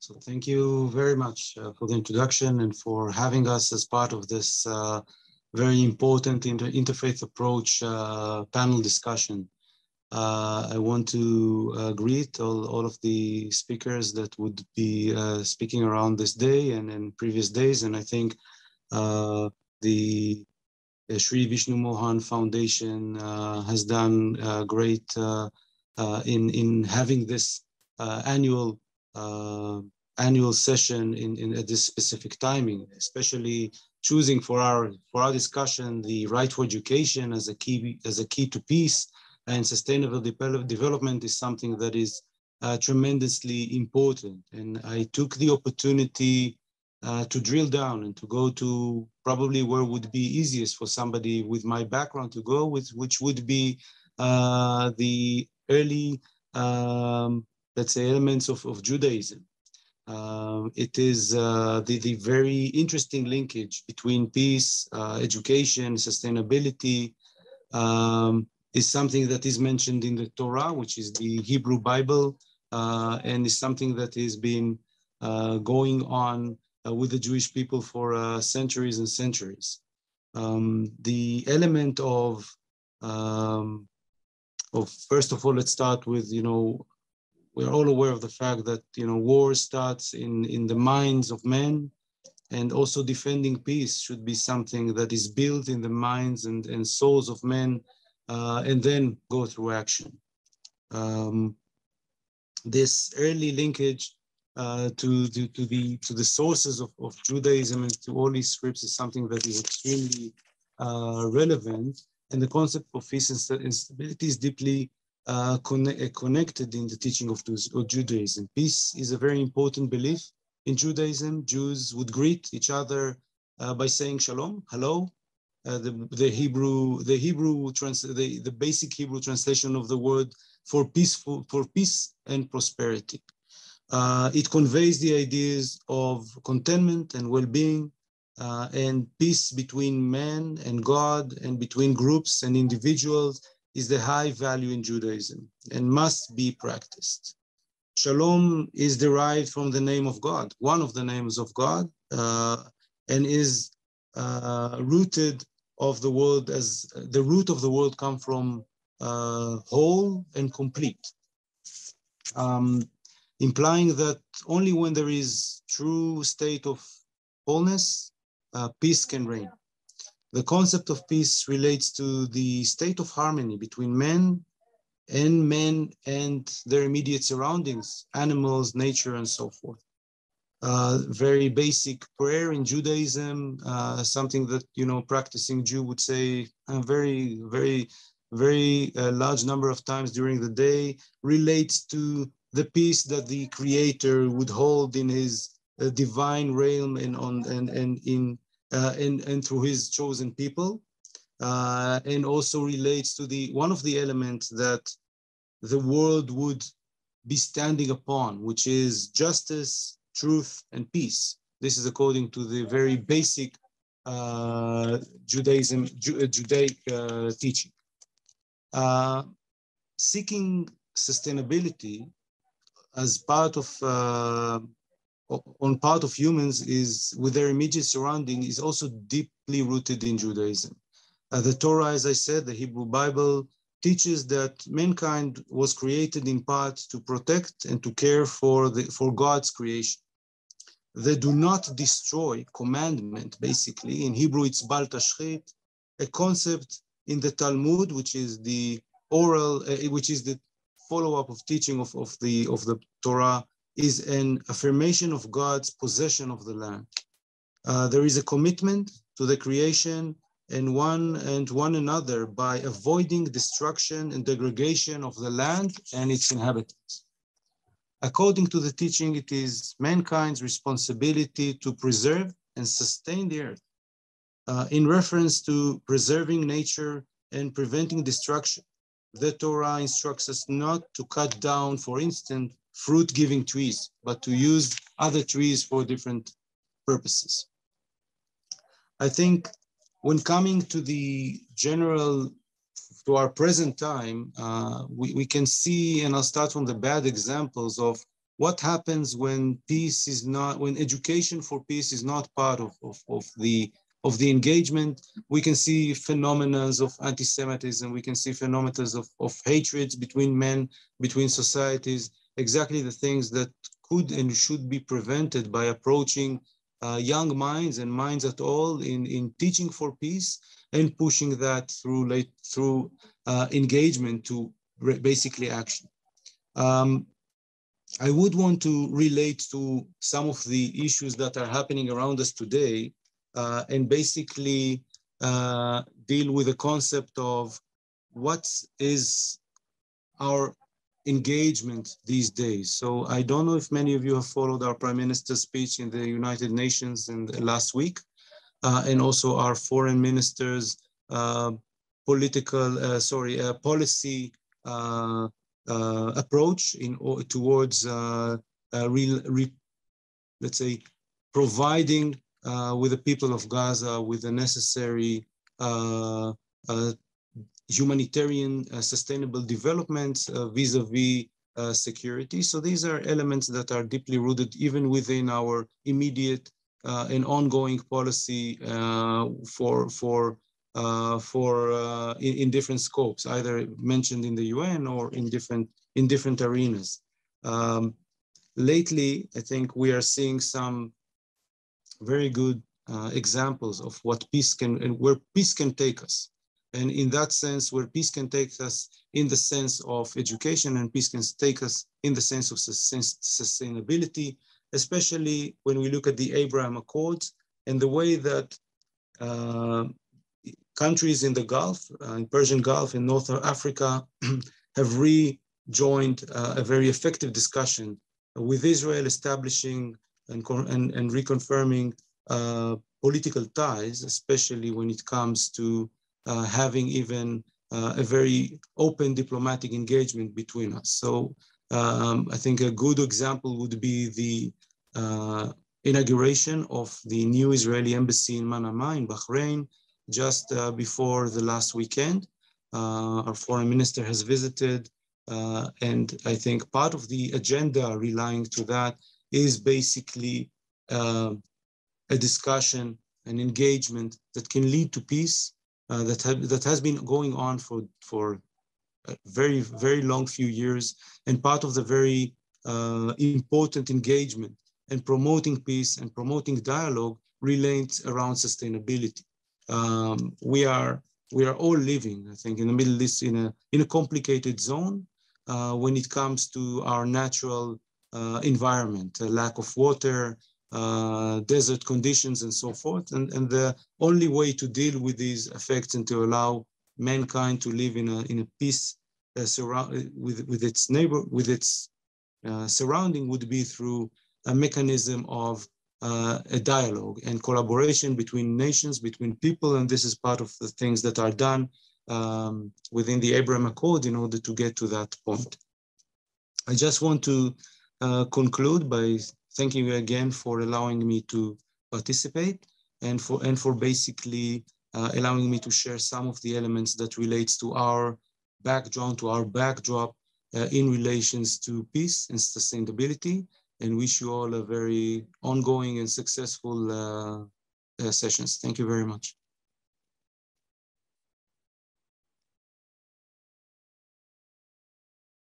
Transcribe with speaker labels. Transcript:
Speaker 1: So thank you very much for the introduction and for having us as part of this very important interfaith approach panel discussion. I want to greet all of the speakers that would be speaking around this day and in previous days. And I think the Shri Vishnu Mohan Foundation has done great in having this annual session at this specific timing, especially choosing for our discussion the right to education as a key to peace and sustainable development is something that is tremendously important. And I took the opportunity to drill down and to go to probably where would be easiest for somebody with my background to go with, which would be the early, let's say, elements of Judaism. It is the very interesting linkage between peace, education, sustainability, is something that is mentioned in the Torah, which is the Hebrew Bible, and is something that has been going on with the Jewish people for centuries and centuries. The element of first of all, let's start with, we're all aware of the fact that, war starts in the minds of men, and also defending peace should be something that is built in the minds and souls of men, and then go through action. This early linkage to the sources of Judaism and to all these scripts is something that is extremely relevant, and the concept of peace and stability is deeply connected in the teaching of Judaism. Peace is a very important belief in Judaism. Jews would greet each other by saying shalom, hello. The basic Hebrew translation of the word for peace and prosperity. It conveys the ideas of contentment and well-being, and peace between man and God, and between groups and individuals is the high value in Judaism and must be practiced. Shalom is derived from the name of God, one of the names of God, and is rooted of the world as the root of the world come from whole and complete, implying that only when there is true state of wholeness, peace can reign. The concept of peace relates to the state of harmony between men and their immediate surroundings, animals, nature, and so forth. Very basic prayer in Judaism, something that, practicing Jew would say a very large number of times during the day, relates to the peace that the Creator would hold in his divine realm and through his chosen people, and also relates to one of the elements that the world would be standing upon, which is justice, truth, and peace. This is according to the very basic Judaic teaching. Seeking sustainability as part of on part of humans is with their immediate surrounding is also deeply rooted in Judaism. The Torah, as I said, the Hebrew Bible, teaches that mankind was created in part to protect and to care for God's creation. The do not destroy commandment, basically, in Hebrew it's bal tashchit, a concept in the Talmud, which is the oral, which is the follow-up of teaching of the Torah, is an affirmation of God's possession of the land. There is a commitment to the creation and one another by avoiding destruction and degradation of the land and its inhabitants. According to the teaching, it is mankind's responsibility to preserve and sustain the earth. In reference to preserving nature and preventing destruction, the Torah instructs us not to cut down, for instance, fruit-giving trees, but to use other trees for different purposes. I think when coming to to our present time, we can see, and I'll start from the bad examples of what happens when peace is not, when education for peace is not part of the engagement. We can see phenomena of anti-Semitism. We can see phenomena of hatred between men, between societies, exactly the things that could and should be prevented by approaching young minds and minds at all in teaching for peace and pushing that through engagement to basically action. I would want to relate to some of the issues that are happening around us today and basically deal with the concept of what is our engagement these days. So I don't know if many of you have followed our Prime Minister's speech in the United Nations in the last week, and also our foreign minister's policy approach towards let's say, providing with the people of Gaza with the necessary humanitarian sustainable development vis-a-vis security. So these are elements that are deeply rooted even within our immediate and ongoing policy in different scopes, either mentioned in the UN or in different arenas. Lately, I think we are seeing some very good examples of what peace can and where peace can take us. And in that sense, where peace can take us in the sense of education and peace can take us in the sense of sustainability, especially when we look at the Abraham Accords and the way that countries in the Gulf, in Persian Gulf and North Africa have rejoined a very effective discussion with Israel establishing and reconfirming political ties, especially when it comes to having even a very open diplomatic engagement between us. So I think a good example would be the inauguration of the new Israeli embassy in Manama in Bahrain just before the last weekend. Our foreign minister has visited, and I think part of the agenda relying to that is basically a discussion, an engagement that can lead to peace that has been going on for a very, very long few years. And part of the very important engagement and promoting peace and promoting dialogue relates around sustainability. We are all living, I think, in the Middle East in a complicated zone when it comes to our natural environment, a lack of water, desert conditions and so forth. And the only way to deal with these effects and to allow mankind to live in a peace with its neighbor, with its surrounding would be through a mechanism of a dialogue and collaboration between nations, between people, and this is part of the things that are done within the Abraham Accord in order to get to that point. I just want to conclude by thanking you again for allowing me to participate and for basically allowing me to share some of the elements that relates to our background, to our backdrop in relations to peace and sustainability, and wish you all a very ongoing and successful sessions. Thank you very much.